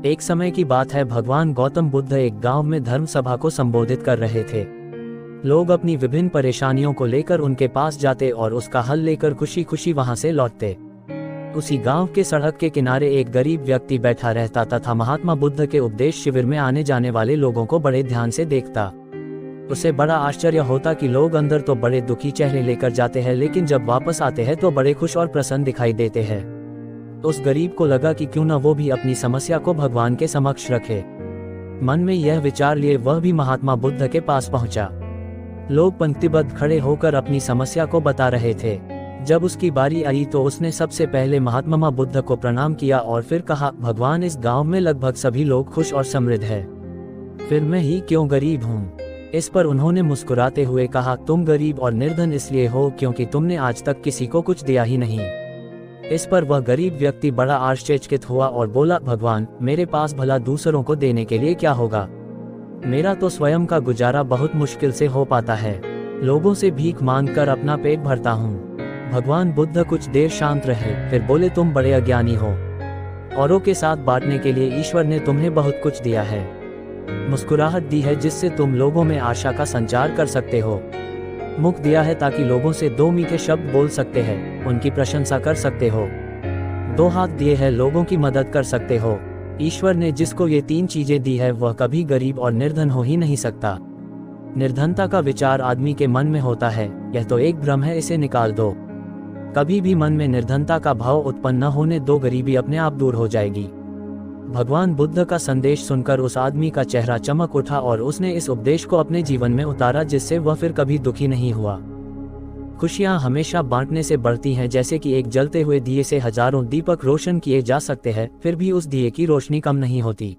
एक समय की बात है, भगवान गौतम बुद्ध एक गांव में धर्म सभा को संबोधित कर रहे थे। लोग अपनी विभिन्न परेशानियों को लेकर उनके पास जाते और उसका हल लेकर खुशी खुशी वहां से लौटते। उसी गांव के सड़क के किनारे एक गरीब व्यक्ति बैठा रहता तथा महात्मा बुद्ध के उपदेश शिविर में आने जाने वाले लोगों को बड़े ध्यान से देखता। उसे बड़ा आश्चर्य होता कि लोग अंदर तो बड़े दुखी चेहरे लेकर जाते हैं, लेकिन जब वापस आते हैं तो बड़े खुश और प्रसन्न दिखाई देते हैं। उस गरीब को लगा कि क्यों न वो भी अपनी समस्या को भगवान के समक्ष रखे। मन में यह विचार लिए वह भी महात्मा बुद्ध के पास पहुंचा। लोग पंक्तिबद्ध खड़े होकर अपनी समस्या को बता रहे थे। जब उसकी बारी आई तो उसने सबसे पहले महात्मा बुद्ध को प्रणाम किया और फिर कहा, भगवान, इस गांव में लगभग सभी लोग खुश और समृद्ध हैं, फिर मैं ही क्यों गरीब हूँ। इस पर उन्होंने मुस्कुराते हुए कहा, तुम गरीब और निर्धन इसलिए हो क्योंकि तुमने आज तक किसी को कुछ दिया ही नहीं। इस पर वह गरीब व्यक्ति बड़ा आश्चर्यचकित हुआ और बोला, भगवान, मेरे पास भला दूसरों को देने के लिए क्या होगा। मेरा तो स्वयं का गुजारा बहुत मुश्किल से हो पाता है। लोगों से भीख मांगकर अपना पेट भरता हूँ। भगवान बुद्ध कुछ देर शांत रहे, फिर बोले, तुम बड़े अज्ञानी हो। औरों के साथ बांटने के लिए ईश्वर ने तुम्हें बहुत कुछ दिया है। मुस्कुराहट दी है जिससे तुम लोगों में आशा का संचार कर सकते हो। मुख दिया है ताकि लोगों से दो मीठे शब्द बोल सकते हैं, उनकी प्रशंसा कर सकते हो। दो हाथ दिए हैं, लोगों की मदद कर सकते हो। ईश्वर ने जिसको ये तीन चीजें दी है वह कभी गरीब और निर्धन हो ही नहीं सकता। निर्धनता का विचार आदमी के मन में होता है, यह तो एक भ्रम है, इसे निकाल दो। कभी भी मन में निर्धनता का भाव उत्पन्न न होने दो, गरीबी अपने आप दूर हो जाएगी। भगवान बुद्ध का संदेश सुनकर उस आदमी का चेहरा चमक उठा और उसने इस उपदेश को अपने जीवन में उतारा, जिससे वह फिर कभी दुखी नहीं हुआ। खुशियां हमेशा बांटने से बढ़ती हैं। जैसे कि एक जलते हुए दिए से हजारों दीपक रोशन किए जा सकते हैं, फिर भी उस दिए की रोशनी कम नहीं होती।